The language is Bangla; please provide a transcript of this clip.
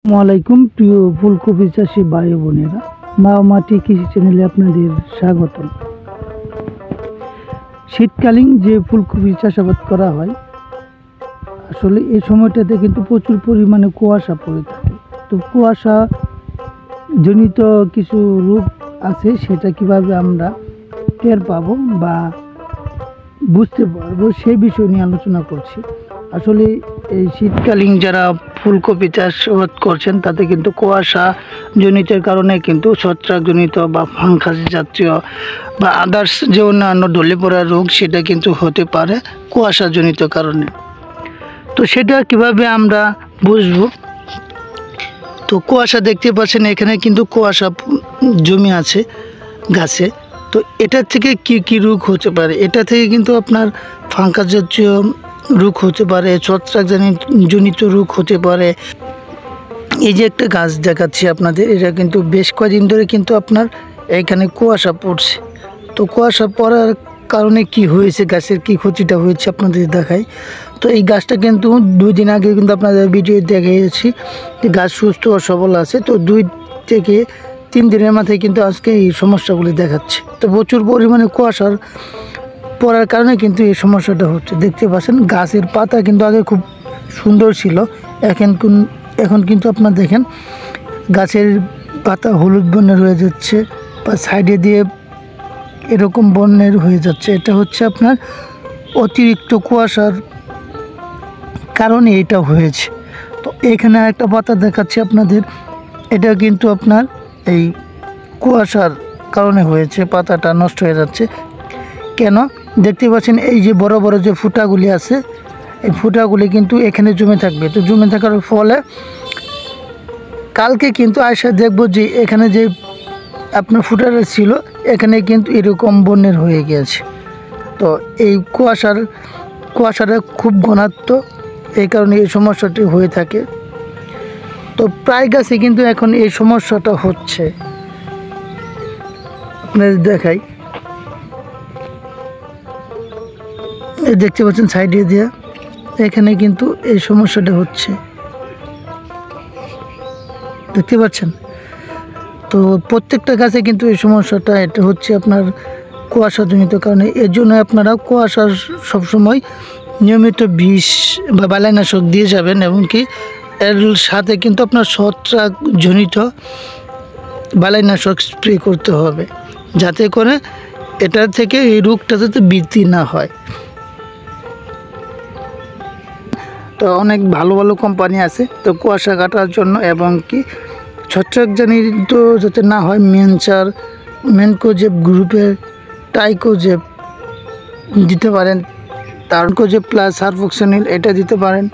আসসালামাইকুম প্রিয় ফুলকপি চাষি ভাই বোনেরা, মা মাটি কৃষি চ্যানেলে আপনাদের স্বাগতম। শীতকালীন যে ফুলকপি চাষাবাদ করা হয়, আসলে এই সময়টাতে কিন্তু প্রচুর পরিমাণে কুয়াশা পড়ে থাকে। তো কুয়াশা জনিত কিছু রোগ আছে, সেটা কিভাবে আমরা টের পাবো বা বুঝতে পারবো সেই বিষয় নিয়ে আলোচনা করছি। আসলে এই শীতকালীন যারা ফুলকপি চাষাবাদ করছেন তাতে কিন্তু কুয়াশা জনিতের কারণে কিন্তু ছত্রাকজনিত বা ফাঙ্গাস জাতীয় বা আদার্স যে অন্যান্য ঢলে পড়া রোগ সেটা কিন্তু হতে পারে কুয়াশাজনিত কারণে। তো সেটা কিভাবে আমরা বুঝবো? তো কুয়াশা দেখতে পাচ্ছেন, এখানে কিন্তু কুয়াশা জমে আছে গাছে। তো এটা থেকে কি রোগ হতে পারে? এটা থেকে কিন্তু আপনার ফাঙ্গাস জাতীয় রোগ হতে পারে, ছত্রাকজনিত রোগ হতে পারে। এই যে একটা গাছ দেখাচ্ছি আপনাদের, এটা কিন্তু বেশ কয়েকদিন ধরে কিন্তু আপনার এখানে কুয়াশা পড়ছে। তো কুয়াশা পড়ার কারণে কি হয়েছে, গাছের কি ক্ষতিটা হয়েছে আপনাদের দেখাই। তো এই গাছটা কিন্তু 2 দিন আগে কিন্তু আপনাদের ভিডিও দেখিয়েছি যে গাছ সুস্থ ও সবল আছে। তো 2 থেকে 3 দিনের মাথায় কিন্তু আজকে এই সমস্যাগুলি দেখাচ্ছে। তো প্রচুর পরিমাণে কুয়াশার পড়ার কারণে কিন্তু এই সমস্যাটা হচ্ছে। দেখতে পাচ্ছেন গাছের পাতা কিন্তু আগে খুব সুন্দর ছিল, এখন কিন্তু আপনার দেখেন গাছের পাতা হলুদ বর্ণের হয়ে যাচ্ছে বা সাইডে দিয়ে এরকম বর্ণের হয়ে যাচ্ছে। এটা হচ্ছে আপনার অতিরিক্ত কুয়াশার কারণে এটা হয়েছে। তো এখানে একটা পাতা দেখাচ্ছি আপনাদের, এটা কিন্তু আপনার এই কুয়াশার কারণে হয়েছে, পাতাটা নষ্ট হয়ে যাচ্ছে। কেন? দেখতে পাচ্ছেন এই যে বড় বড় যে ফুটাগুলি আছে, এই ফুটাগুলি কিন্তু এখানে জমে থাকবে। তো জমে থাকার ফলে কালকে কিন্তু আয়সা দেখব যে এখানে যে আপনার ফুটাটা ছিল এখানে কিন্তু এরকম বর্ণের হয়ে গিয়েছে। তো এই কুয়াশাটা খুব ঘনত্ব, এই কারণে এই সমস্যাটি হয়ে থাকে। তো প্রায় গাছে কিন্তু এখন এই সমস্যাটা হচ্ছে। আপনাদের দেখাই, দেখতে পাচ্ছেন সাইডে দিয়ে এখানে কিন্তু এই সমস্যাটা হচ্ছে, দেখতে পাচ্ছেন। তো প্রত্যেকটা গাছে কিন্তু এই সমস্যাটা এটা হচ্ছে আপনার কুয়াশাজনিত কারণে। এর জন্য আপনারা কুয়াশার সবসময় নিয়মিত বিষ বা বালাইনাশক দিয়ে যাবেন, এবং কি এর সাথে কিন্তু আপনার ছত্রাকজনিত বালাইনাশক স্প্রে করতে হবে, যাতে করে এটা থেকে এই রোগটা যাতে বৃদ্ধি না হয়। তো অনেক ভালো ভালো কোম্পানি আছে তো কুয়াশা কাটার জন্য, এবং কি ছত্রাকজনিত যাতে না হয় ম্যানকোজেব গ্রুপের টাইকোজেব দিতে পারেন, তারকোজেব প্লাস সারফক্সিনিল এটা দিতে পারেন।